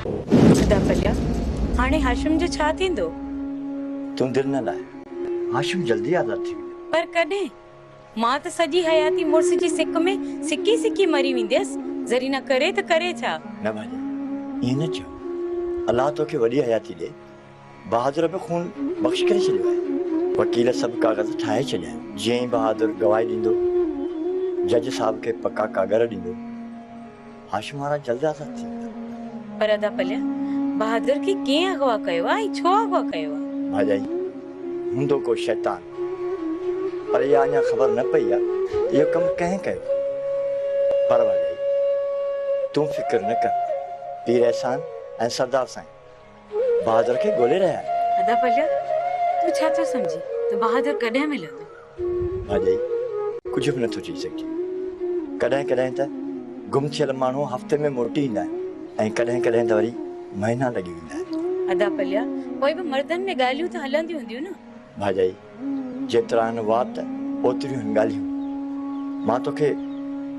अदा पलिया हाणे हाशिम जो छा थींदो? तूं दिल न लाए, हाशिम जल्दी आज़ाद थी वेंदो। पर कॾहिं? मां त सॼी हयाती मुड़स जी सिक में सिकी सिकी मरी वेंदसि। ज़रीना करे त करे छा? न भाॼाई, ईअं न चओ। अलाह तोखे वॾी हयाती ॾे। बहादुर बि खून बख़्श करे छॾियो आहे। वकील सभु कागज़ ठाहे छॾिया आहिनि। जीअं ई बहादुर गवाही ॾींदो, जज साहब खे पका कागर ॾींदो, हाशिम वारा जल्द आज़ाद थी वेंदा। पर अदा पलिया बहादुर खे कीअं अगवा कयो आहे ऐं छो अगवा कयो आहे? भाॼाई, हूंदो को शैतान, पर इहा अञा ख़बर न पई आहे इहो कमु कंहिं कयो। पर भाॼाई, तूं फिक्र न कर। पीर एहसान ऐं सरदार साईं बहादुर खे ॻोल्हे रहिया आहिनि। अदा पलिया तूं छा थो सम्झी त बहादुर कॾहिं मिलंदो? भाॼाई, कुझु बि नथो थी सघे। कॾहिं कॾहिं त गुम थियल माण्हू हफ़्ते में मोटी ईंदा आहिनि ऐं कॾहिं कॾहिं त वरी महीना लॻी वेंदा आहिनि। अदा पलिया पोइ बि मर्दनि में ॻाल्हियूं त हलंदियूं हूंदियूं न? भाॼाई, जेतिरा आहिनि वात ओतिरियूं आहिनि ॻाल्हियूं। मां तोखे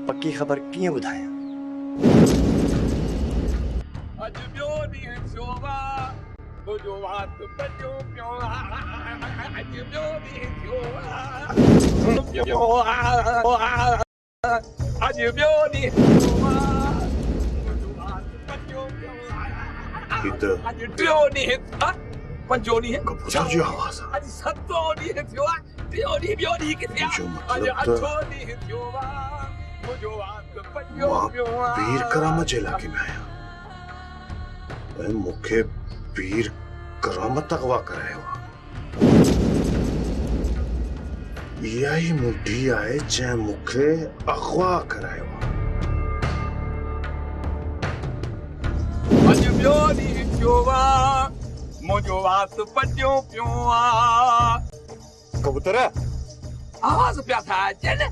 पकी ख़बर कीअं ॿुधायां? अॼु ॿियो ॾींहुं थियो आहे, मुंहिंजो वात बचियो पियो आहे। अॼु ॿियो ॾींहुं थियो आहे, अॼु ॿियो ॾींहुं थियो आहे, मुंहिंजो वात बचियो पियो आहे। अॼु टियों ॾींहुं पंजो ॾींहुं कबूतर जी आवाज़ आहे। अॼु सतो ॾींहुं थियो आहे, टियों ॾींहुं ॿियो ॾींहुं किथे आहे? अॼु अठो ॾींहुं थियो आहे, मुंहिंजो वात बचियो पियो आहे। पीर करामत जे इलाके में आहियां ऐं मूंखे पीर करामत अगवा करायो आहे। इहा ई मुंडी आहे जंहिं मूंखे अगवा करायो आहे। अॼु ॿियो ॾींहुं थियो आहे, मुंहिंजो वात बचियो पियो आहे। कबूतर आवाज़ पिया था अचनि,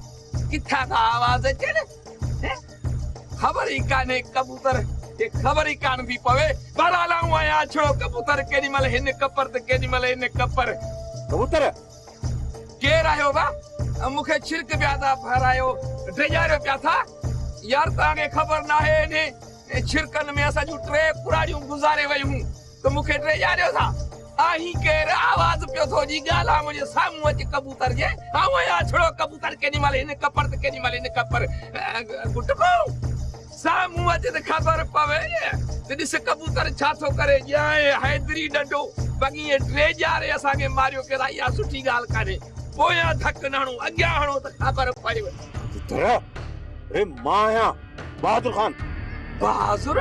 किथां था आवाज़ अचनि? ख़बर ई कान्हे कबूतर खे ख़बर ई कान थी पवे। बहरहाल आऊं आहियां छो कबूतर, केॾी महिल हिन कपर त केॾी महिल हिन कपर। कबूतर केरु आहियो बा? मूंखे छिरक पिया था भरायो, ड्रिजारियो पिया था। यार तव्हांखे ख़बर न आहे इन छिरकनि में असां जूं 3 पुराणियूं गुज़ारे वयूं त मूंखे ड्रिजारियो था। आहीं केरु? आवाज़ पियो थो जी ॻाल्हि मुंहिंजे साम्हूं अची कबूतर जे। आऊं आहियां छड़ो कबूतर, केॾी महिल हिन कपर त केॾी महिल हिन कपर। गुटको साम्हूं अचे त ख़बर पवे त ॾिस कबूतर छा थो करे। ॼाए हैदरी डंडो बॻीअ ड्रिजारे असांखे मारियो केरा। इहा सुठी ॻाल्हि कान्हे। पोयां धक न हणो, अॻियां हणो त ख़बर पए। कबूतर अरे मां आहियां बहादुर ख़ान। बहादुर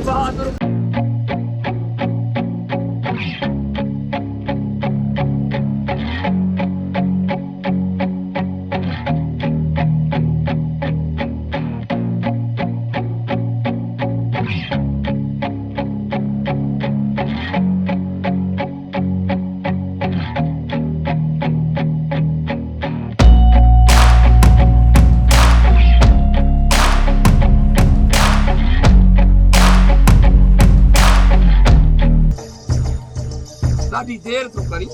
बहादुर ॾाढी देर थो करी।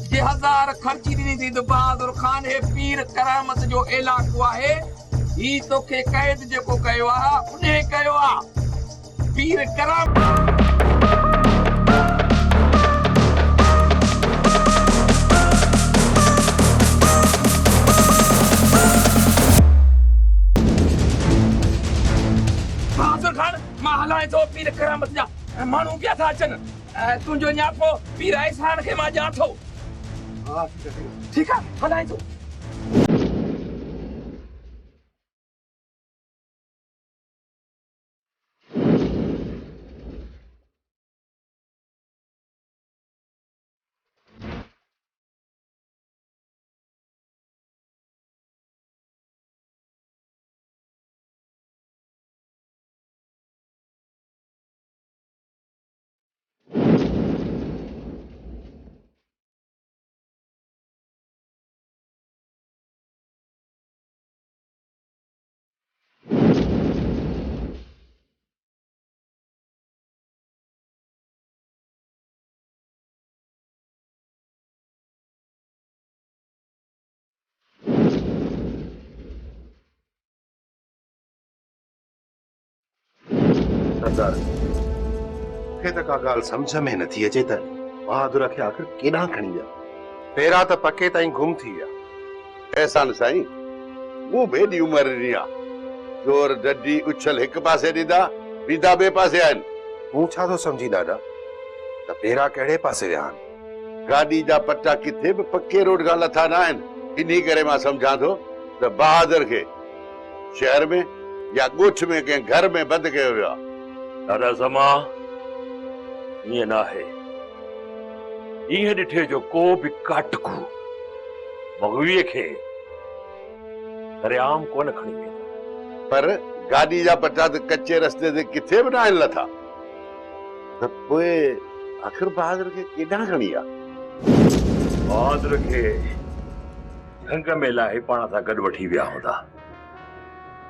जे 1000 ख़र्ची ॾिनी थी त बहादुर ख़ान हे पीर करामत जो इलाइक़ो आहे। ही तोखे क़ैद जेको कयो आहे उन कयो आहे। पीर करामत हलाए थो। पीर करामत जा माण्हू पिया था अचनि। तुंहिंजो न्यापो पीर एहसान खे मां ॼाण थो। ठीकु आहे, हलाए थो। सरदार मूंखे त का ॻाल्हि सम्झ में नथी अचे त बहादुर खे आख़िर केॾां खणी विया। पहिरां त पके ताईं गुम थी विया। एहसान साईं मूं बेडी उम्र ॾिनी आहे। चोर डडी उछल हिक पासे ॾींदा बीदा ॿिए पासे आहिनि। तूं छा थो सम्झी ॾाॾा त पहिरां कहिड़े पासे विया आहिनि? गाॾी जा पटा किथे बि पके रोड खां लथा न आहिनि। इन्ही करे मां सम्झां थो त बहादुर खे शहर में या ॻोठ में कंहिं घर में बंदि कयो वियो आहे। दादा समा ईअं न आहे। ईअं ॾिठे जो को बि काटकू मगवीअ खे सरेआम कोन खणी वेंदो। पर गाॾी जा पटा त कच्चे रस्ते ते किथे बि न आहिनि लथा। त पोइ आख़िर बहादुर खे केॾां खणी आहे? बहादुर खे झंग में लाहे पाण सां गॾु वठी विया हूंदा।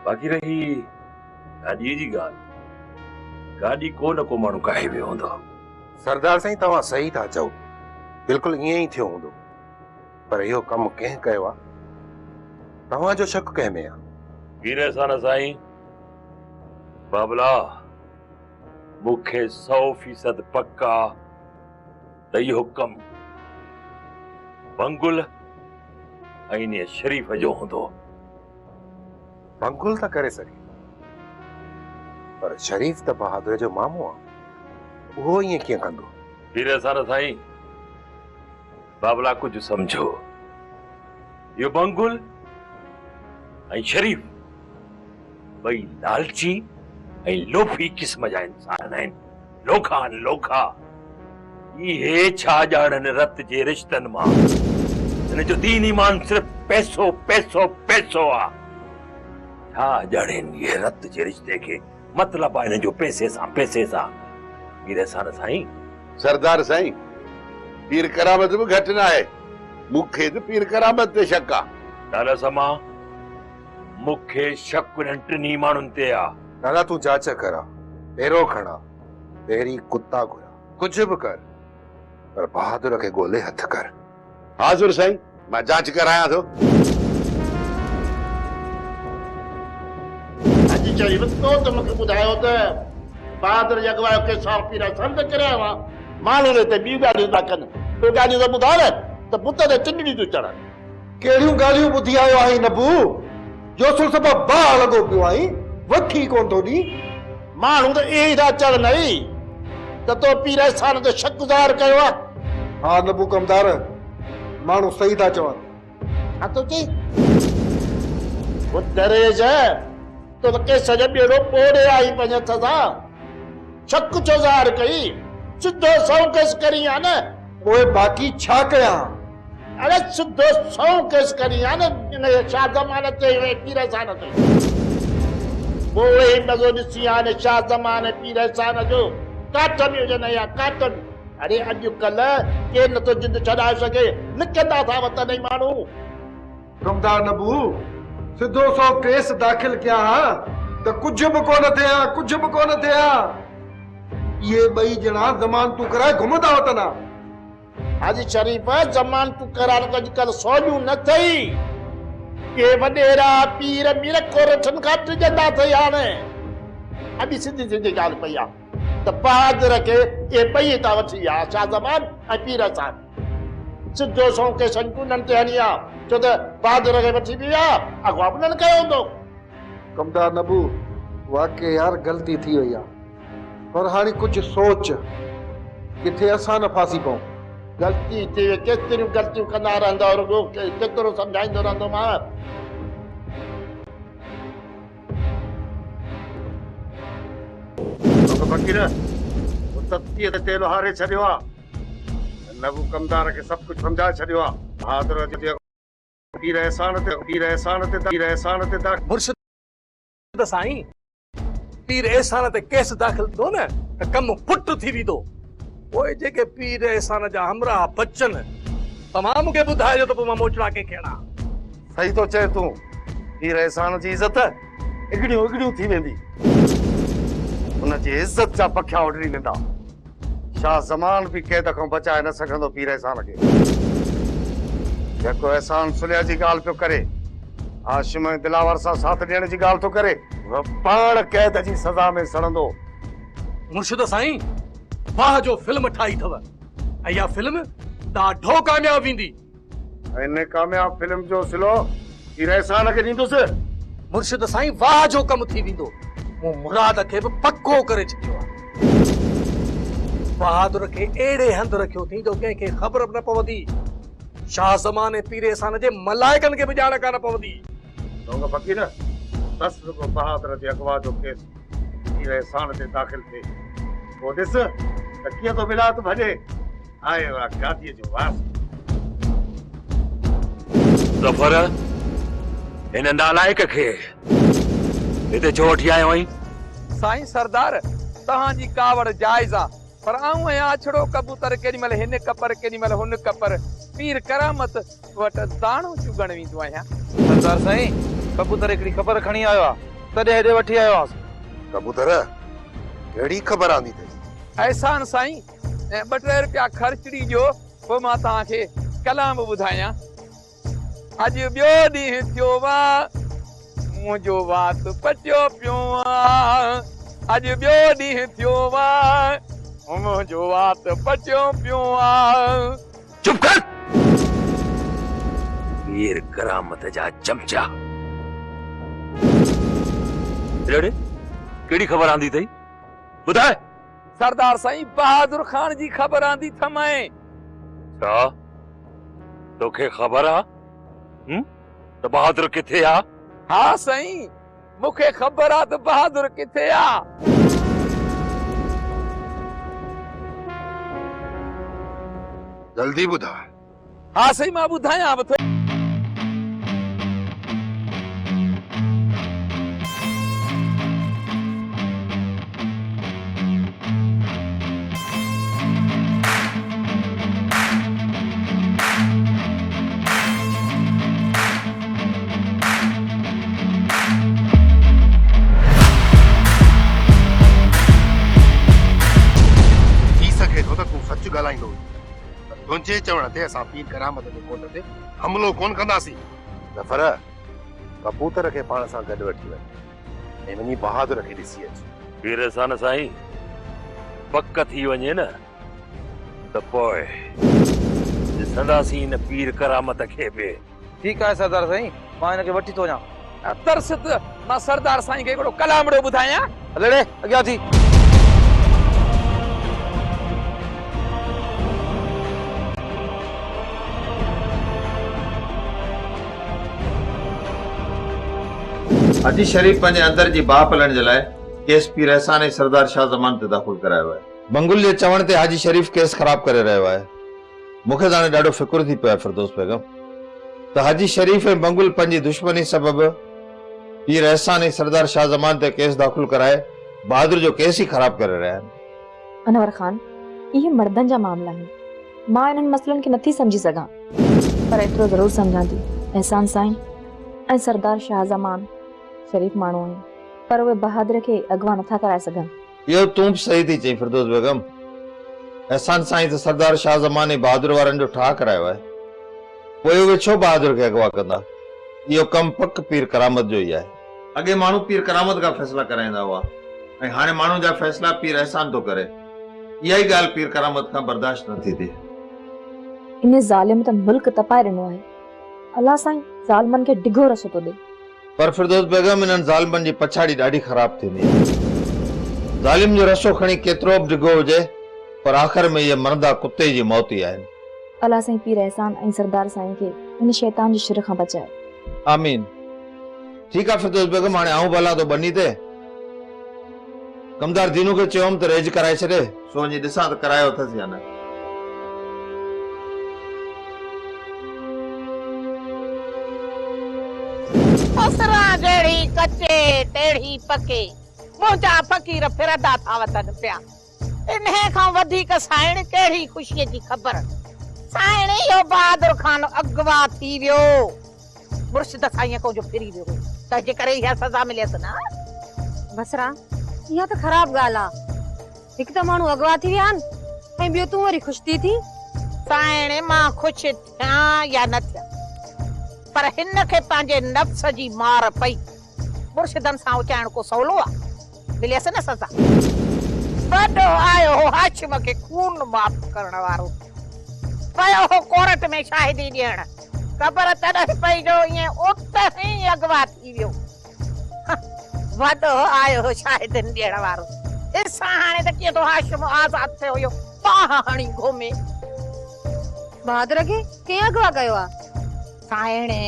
बाक़ी रही गाॾीअ जी ॻाल्हि, गाॾी को न को माण्हू काहे वियो हूंदो। सरदार साईं तव्हां सही था चओ, बिल्कुलु ईअं ई थियो हूंदो। पर इहो कमु कंहिं कयो आहे? तव्हांजो शक कंहिं में आहे? वीर अहसान साईं बाबला मूंखे 100% पक्का त इहो कमु बंगुल ऐं इन शरीफ़ जो हूंदो। बंगुल त करे सघे, पर शरीफ़ त बहादुर जो मामो आहे। उहो ईअं कीअं कंदो? वीर अहसान साईं बाबला कुझु सम्झो। इहो बंगुल ऐं शरीफ़ ॿई लालची ऐं लोभी क़िस्म जा इंसान आहिनि। लोखा आहिनि लोखा। इहे छा ॼाणनि रत जे रिश्तनि मां। हिन जो दीन ईमान सिर्फ़ पैसो पैसो पैसो आहे। छा ॼाणनि इहे रत जे रिश्ते खे? मतिलबु आहे हिन जो पैसे सां पैसे सां। वीर अहसान साईं सरदार साईं पीर करामत बि घटि न आहे। मूंखे त पीर करामत ते शक आहे। दादा समा मूंखे शक इन्हनि टिनी माण्हुनि ते आहे। दादा तूं जांच करा, पहिरों खणा, पहिरीं कुत्ता घुरा, कुझु बि कर, पर बहादुर खे ॻोल्हे हथ कर। हाज़ुर साईं मां जांच करायां थो। अॼु चई तो त मूंखे ॿुधायो त बहादुर जे अॻुवायो के सां पीरा संत करिया हुआ। माण्हू ते ॿियूं ॻाल्हियूं था कनि। ॿियूं ॻाल्हियूं त ॿुधाए त पुत ते चिंडी थो चढ़नि। कहिड़ियूं ॻाल्हियूं ॿुधी आयो आहीं नबू? जो सुसबा बाह लॻो पियो आहीं, वठी कोन थो ॾी। माण्हू त इहे ई था चवनि ई त तो पीर अहसान ते शक ज़ाहिर कयो आहे। हा नबू कमदार, माण्हू सही था चवनि। छा थो चई? दरेज तो त केस जो ॿेड़ो ॿोड़े आई पंहिंजे हथ सां। शक छो ज़ाहिर कई? सिधो सौ केस करी आहे न। पोइ बाक़ी छा कयां? अरे सिधो सौ केस करी आहे न। इन शाह ज़मान ते पीर अहसान ते पोइ मज़ो ॾिसी आहे न। शाह ज़मान पीर अहसान जो काटन हुजनि या काटन। अरे अॼुकल्ह केरु नथो जिंद छॾाए सघे। लिकंदा था वतन माण्हू। कमदार नबू सिधो सौ केस दाख़िल कया हा त कुझु बि कोन थिया, कुझु बि कोन थिया। इहे ॿई ॼणा ज़मानतूं कराए घुमंदा वतन। हाजी शरीफ़ ज़मानतूं कराइण अॼुकल्ह सवलियूं न अथई। के वॾेरा पीर मीर कोरठनि खां टिजंदा अथई। हाणे अॼु सिधी सिधी ॻाल्हि पई आहे त बहादुर खे इहे ॿई था वठी विया, शाह ज़मान ऐं पीर अहसान। सिधो सौ केसनि उन्हनि ते हणी आहे छो त बहादुर खे वठी विया, अॻुवां उन्हनि कयो हूंदो। कमदार नबू वाकई यार ग़लती थी वई आहे, पर हाणे कुझु सोच किथे असां न फासी पऊं। ग़लती थी वई, केतिरियूं ग़लतियूं कंदा रहंदा रुॻो केतिरो सम्झाईंदो रहंदो मां। फ़कीर मुतक़ीअ ते तेल हारे छॾियो आहे। नबू कमदार खे सभु कुझु सम्झाए छॾियो आहे। बहादुर जे पीर अहसान ते मुर्शिद साईं पीर अहसान ते केस दाख़िल थो न त कमु फुट थी वेंदो। पोइ जेके पीर अहसान जा हमराह बचनि तव्हां मूंखे ॿुधाइजो त पोइ मां मोचड़ा के खणा। सही तो चए तूं। पीर अहसान जी इज़त इगड़ियूं थी वेंदी। उनजी इज़त जा पखिया उॾरी वेंदा। शाह ज़मान बि कैद खां बचाए न सघंदो पीर अहसान खे। जेको अहसान सुलिया जी ॻाल्हि पियो करे, हाशिम ऐं दिलावर सां साथ ॾियण जी ॻाल्हि थो करे, पाण कैद जी सज़ा में सड़ंदो। मुर्शिद साईं वाह जो फिल्म ठाही अथव ऐं इहा फिल्म ॾाढो कामयाब वेंदी। इन कामयाब फिल्म जो सिलो हीर एहसान खे ॾींदुसि। मुर्शिद साईं वाह जो कम थी वेंदो। मूं मुराद खे बि पक्को करे छॾियो आहे। बहादुर खे अहिड़े हंधि रखियो अथई जो कंहिंखे ख़बर बि न पवंदी। शाह ज़मान ऐं पीर एहसान जे मलाइकनि खे बि ॼाण कान पवंदी। डोंग फ़कीर बस रुगो बहादुर जे अगवा जो केस हीर एहसान ते दाख़िल थिए पोइ ॾिस त कीअं थो मिलात भॼे। आयो आहे गादीअ जो वास। ज़फ़र हिन नालाइक खे हिते छो वठी आयो आहीं? साईं सरदार तव्हांजी कावड़ जाइज़ आहे पर आऊं आहियां अछड़ो कबूतर केॾी महिल हिन कपर केॾी महिल हुन कपर पीर करामत वटि दाणो चुगण वेंदो आहियां। सरदार साईं कबूतर हिकिड़ी ख़बर खणी आयो आहे तॾहिं हेॾे वठी आयो आहियां। कबूतर कहिड़ी ख़बर आंदी अथई? एहसान साईं 2-3 रुपया ख़र्च ॾिजो पोइ मां तव्हांखे कलाम ॿुधायां। अॼु ॿियो ॾींहुं थियो आहे मुंहिंजो वात पटियो पियो आहे। अॼु ॿियो ॾींहुं थियो आहे मुंहिंजो वात पटियो पियो आहे। चुप कर पीर करामत जा चमचा। रेड़े केड़ी खबर आंदी थई बुधाए? सरदार साईं बहादुर खान जी खबर आंदी थमाए। छा तोखे खबर आ त बहादुर किथे आ? हा साईं मूंखे खबर आ त बहादुर किथे आ। जल्दी ॿुधा। हा साईं मां ॿुधायां बि थो। तुंहिंजे चवण ते असां पीर करामत जे कोट ते हमलो कोन कंदासीं। ज़फ़र कबूतर खे पाण सां गॾु वठी वञ ऐं वञी बहादुर खे ॾिसी अच। पीर एहसान साईं पक थी वञे न त पोइ ॾिसंदासीं हिन पीर करामत खे बि। ठीकु आहे सरदार साईं मां हिनखे वठी थो वञां। तरसत मां सरदार साईं खे हिकिड़ो कलामड़ो ॿुधायां। हले अॻियां थी। हाजी शरीफ पंहिंजे अंदर जी बाह पलण जे लाइ केस पीर एहसान ऐं सरदार शाह ज़मान ते दाख़िल करायो आहे। मंगुल जे चवण ते हाजी शरीफ केस ख़राब करे रहियो आहे। मूंखे हाणे ॾाढो फिकुर थी पियो आहे फिरदौस बेगम त हाजी शरीफ ऐं मंगुल पंहिंजी दुश्मनी सबबु पीर एहसान ऐं सरदार शाह ज़मान ते केस दाख़िल कराए बहादुर जो केस ई ख़राब करे रहिया आहिनि। अनवर खान इहे मर्दनि जा मामला आहिनि। मां इन्हनि मसइलनि खे नथी सम्झी सघां पर एतिरो ज़रूरु सम्झां थी एहसान साईं ऐं सरदार शाह ज़मान शरीफ माण्हू आहिनि पर उहे बहादुर खे अगवा नथा कराए सघनि। इहो तूं बि सही थी चई फिरदौस बेगम। एहसान साईं त सरदार शाह ज़मान ऐं बहादुर वारनि जो ठाह करायो आहे पोइ उहे छो बहादुर खे अगवा कंदा? इहो कमु पक पीर करामत जो ई आहे। अॻे माण्हू पीर करामत खां फ़ैसिला कराईंदा हुआ ऐं हाणे माण्हू जा फ़ैसिला पीर एहसान थो करे। इहा ई ॻाल्हि पीर करामत खां बर्दाश्त न थी थिए। इन ज़ालिम त मुल्क तपाए ॾिनो आहे। अलाह साईं ज़ालिमनि खे डिघो रसो थो ॾे। पर फिरदौस बेगम इन्हनि ज़ालिमनि जी पछाड़ी ॾाढी ख़राब थींदी आहे। ज़ालिम जो रसो खणी केतिरो बि डिघो हुजे पर आख़िर में इहे मरंदा कुते जी मौत ई आहिनि। अलाह साईं पीर एहसान ऐं सरदार साईं खे इन शैतान जी शिर खां बचाए। आमीन। ठीकु आहे फिरदौस बेगम हाणे आऊं भला तो बनी ते कमदार दीनू खे चयोमि त रेज कराए छॾे सो वञी ॾिसां त करायो अथसि या न। असरा जड़ी कच्चे टेढ़ी पके मुंहिंजा फ़कीर फिरंदा था वतन पिया। इन्हे खां वधीक साइण कहिड़ी ख़ुशीअ जी ख़बर। साइण इहो बहादुर खान अगवा थी वियो। मुर्शिद साईं को जो फिरी वियो त जे करे इहा सज़ा मिलियसि न। बसरा इहा त ख़राब ॻाल्हि आहे। हिकु त माण्हू अगवा थी विया आहिनि ऐं ॿियो तूं वरी ख़ुशि थी थी। साइण मां ख़ुशि थियां या न थियां पर हिन खे पंहिंजे नफ्स जी मार पई। मुर्शिदनि सां उचाइण को सवलो आहे। मिलियसि न सज़ा। वॾो आयो हो हाशिम खे खून माफ़ करण वारो, पयो हो कोर्ट में शाहिदी ॾियण, ख़बर तॾहिं पई जो ईअं उत ई अगवा थी वियो। वॾो आयो हो शाहिदनि ॾियण वारो, ॾिसां हाणे त कीअं तो हाशिम आज़ाद थियो हुयो, बाह हणी घुमे। बहादुर खे कंहिं अगवा कयो आ? साइणे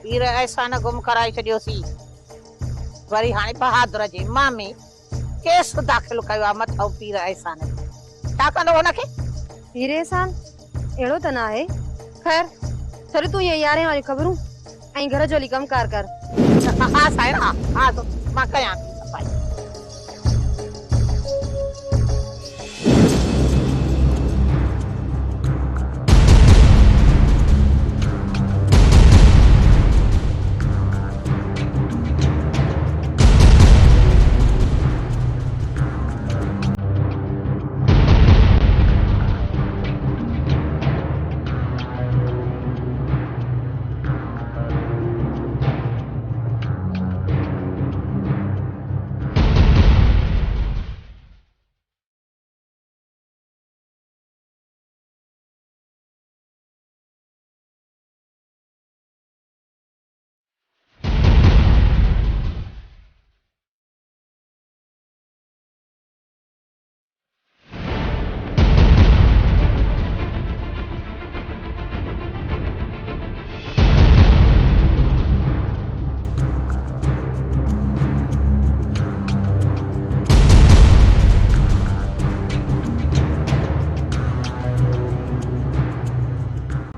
पीर एहसान गुम कराए छॾियोसीं, वरी हाणे बहादुर जे मामे केस दाख़िल कयो आहे मथां पीर एहसान। छा कंदो हुनखे? पीर एहसान अहिड़ो त न आहे। खैर छॾ तूं ये यारहें वारी ख़बरूं ऐं घर जो हली कमकार कर। हा साइण, हा तो मां कयां थी सफ़ाई।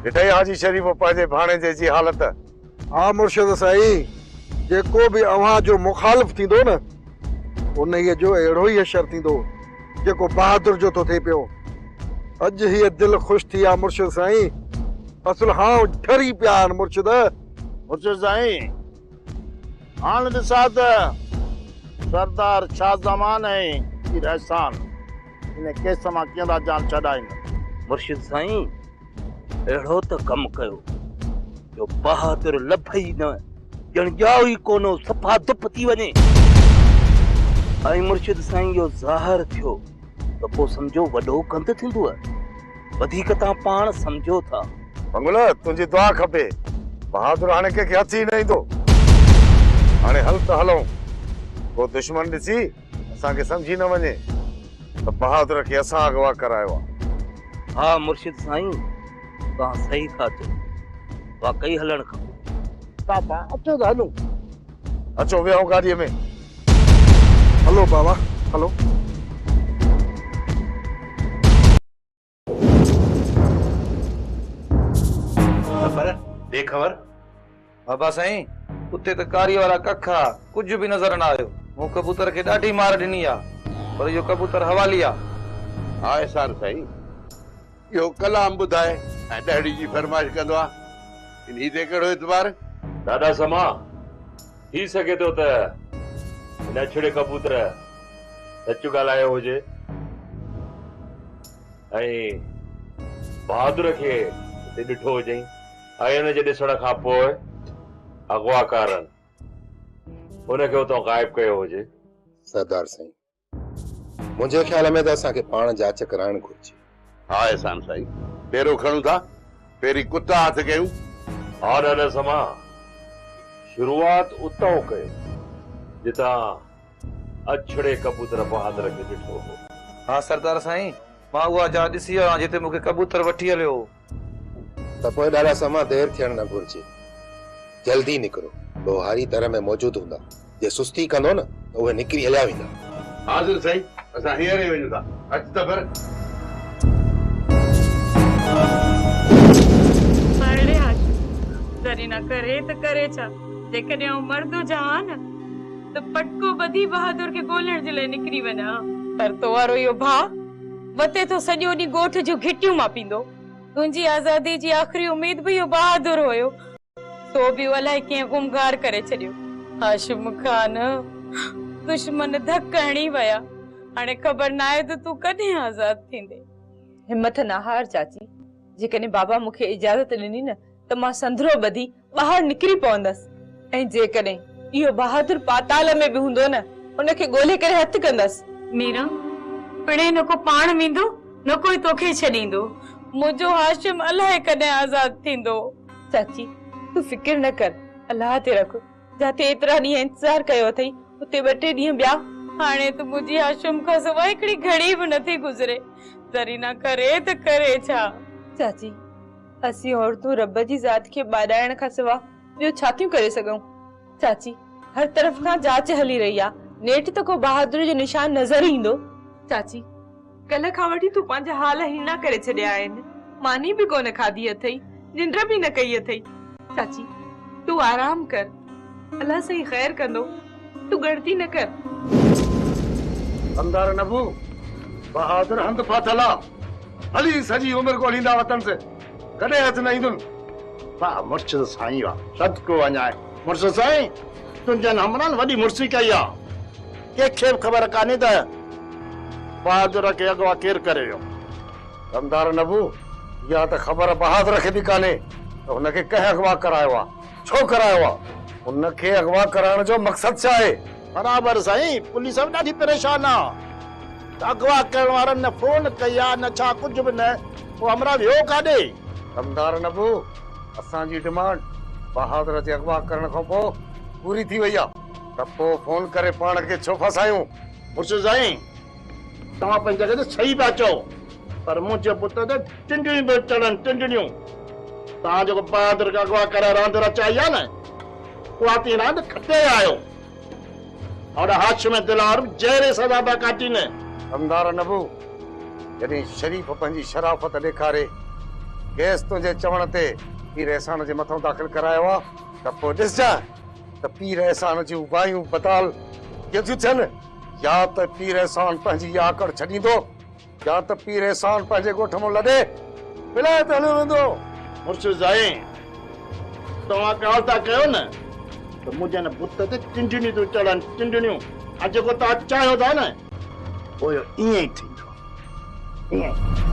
ॾिठई हाजी शरीफ पंहिंजे भाणेजे जी हालत। हा मुर्शिद साईं, जेको बि अव्हां जो मुखालिफ थींदो न, उन जो अहिड़ो ई असर थींदो जेको बहादुर जो तो थिए पियो। अॼु हीअ दिलि ख़ुशि थी आहे मुर्शिद साईं, असुल हां ठरी पिया आहिनि मुर्शिद। मुर्शिद साईं, हाणे ॾिसां त सरदार शाह ज़मान ऐं पीर एहसान इन केस मां कीअं था जान छॾाइनि। मुर्शिद साईं, अहिड़ो त कमु कयो जो बहादुर लभई न, ॼण ॼाओ ई कोनो, सफ़ा धुप थी वञे। ऐं मुर्शिद साईं इहो ज़ाहिर थियो त पोइ सम्झो वॾो कंद थींदो, वधीक तव्हां पाण सम्झो था। मंगुल, तुंहिंजी दुआ खपे, बहादुर हाणे कंहिंखे हथ ई न ईंदो। हाणे हल त हलूं, को दुश्मन ॾिसी असांखे सम्झी न वञे त बहादुर खे असां अगवा करायो आहे। हा मुर्शिद साईं, तव्हां सही था चओ, वाकई हलणु खपे। बाबा अचो त हलूं। अचो विहूं गाॾीअ में। हलो बाबा हलो। दे ख़बर बाबा साईं, उते त कारी वारा कखा कुछ भी नज़र न आयो। मूं कबूतर खे ॾाढी मार ॾिनी आहे, पर इहो कबूतर हवाली आहे। हा एहसान साईं, इहो कलाम ॿुधाए ऐं ॾहड़ी जी फरमाइश कंदो आहे, इन ते कहिड़ो एतबार? दादा समा, थी सघे थो त हिन अछड़े कबूतर सच ॻाल्हायो हुजे ऐं बहादुर खे हिते ॾिठो हुजई, ऐं हुन जे ॾिसण खां पोइ अगवाकारनि हुनखे उतां ग़ाइब कयो हुजे। सरदार साईं, मुंहिंजे ख्याल में त असांखे पाण जांच कराइण घुरिजे। हा एहसान साईं, पहिरियों खणूं था, पहिरीं कुता हथ कयूं। हा दादा समा, शुरूआत उतां कयो जितां अछड़े कबूतर बहादुर खे ॾिठो हो। हाँ सरदार साईं, मां उहा जाइ ॾिसी आहियां जिते मूंखे कबूतर वठी हलियो। त पोइ ॾाढा समा देर थियण न घुरिजे, जल्दी निकिरो, लोहारी दर में मौजूद हूंदा। जे सुस्ती कंदो न त उहे निकिरी हलिया वेंदा। हाज़िर साईं, असां हींअर ई वञूं था। अच त पर। अरे हाशिम, जरीना करे त करे छा, जेकॾहिं आउं मर्दो जवां न त पटको ॿधी बहादुर खे ॻोल्हण जे लाइ निकिरी वञा, पर तो वारो इहो भाउ वते तो सॼो ॾींहुं ॻोठ जो घिटियूं मापींदो। तुंहिंजी आज़ादी जी आख़िरी उमेद बि इहो बहादुर हुयो, सो बि अलाए कीअं गुमगार करे छॾियो। हाशिम खान, दुश्मन धक हणी विया, हाणे ख़बर न आहे त तूं कॾहिं आज़ाद थींदे। हिम्मत न हार चाची, जेकॾहिं बाबा मूंखे इजाज़त ॾिनी न त मां संदरो ॿधी ॿाहिरि निकिरी पवंदसि, ऐं जेकॾहिं इहो बहादुर पाताल में बि हूंदो न, उनखे ॻोल्हे करे हथु कंदसि। मीरा पिणे न को पाण वेंदो न कोई तोखे छॾींदो मुंहिंजो हाशिम अलाए कॾहिं आज़ाद थींदो। चाची तू फिक्र न कर, अल्लाह ते रख। जाते एतिरा ॾींहं इंतजार कयो अथई उते 2-3 ॾींहं ॿिया। हाणे त मुंहिंजी हाशिम खां सवाइ हिकिड़ी घड़ी बि नथी गुज़रे। ज़रीना करे त करे छा? चाची असीं औरतूं रब जी ज़ात खे ॿाॾाइण खां सवा ॿियो छा थियूं करे सघूं? चाची हर तरफ़ खां जांच हली रही आ, नेठ त को बहादुर जो निशान नज़र ईंदो। चाची कल्ह खां वठी तूं पंहिंजा हाल हीना करे छॾिया आहिनि। मानी बि कोन खाधी अथई, निंड बि न कई अथई। चाची तू आराम कर, अल्लाह सही ख़ैर कंदो, तू गणती न कर। अंदार नबू बहादुर हंध फाथल आ, हली सजी उम्र ॻोल्हींदा वतन से कॾहिं हथ न ईंदुनि। वाह मुर्शिद साईं वाह सद को वञाए। मुर्शिद साईं तुंहिंजनि हमरान वॾी मुर्सी कई आ, कंहिंखे बि ख़बर कान्हे त बहादुर खे अॻवा केरु करे वियो। अंदार नबू इहा त ख़बर बहादुर खे बि कान्हे त हुनखे कंहिं अगवा करायो आ, छो करायो आ, हुनखे अगवा कराइण जो मक़सद छा आहे? बराबर साईं, पुलिस बि ॾाढी परेशान आ। अगवा करण वारनि न फोन कई आ न छा कुझु बि न। पोइ हमरा वियो काॾे? अंदार नबू असांजी डिमांड बहादुर जे अगवा करण खां पोइ पूरी थी वई आ, त पोइ फोन करे पाण खे छो फसायूं? मुर्शिद साईं तव्हां पंहिंजी जॻह ते सही पिया चओ, पर मुंहिंजे पुट ते टिंडियूं बि चढ़नि टिंडियूं। तव्हां जेको बहादुर खे अगवा करे रांदि रचाई आहे न, उहा ती रांदि खटे आयो और हाशिम दिलार जहिड़े सज़ा पिया काटीनि। अंदार नबू जॾहिं शरीफ़ पंहिंजी शराफ़त ॾेखारे केस तुंहिंजे चवण ते पीर एहसान जे मथां दाख़िल करायो आहे त पोइ ॾिसजांइ त पीर एहसान जूं बायूं बदाल केतियूं थियनि। या त पीर एहसान पंहिंजी आकड़ छॾींदो या त पीर एहसान पंहिंजे ॻोठ मां लॾे विलायत हली वेंदो। मुर्शिद साईं तव्हां ॻाल्हि था कयो न त मुंहिंजे न बुत ते टिंडियूं थियूं चढ़नि टिंडियूं। ऐं जेको तव्हां चाहियो था न उहो ईअं ई थींदो ईअं।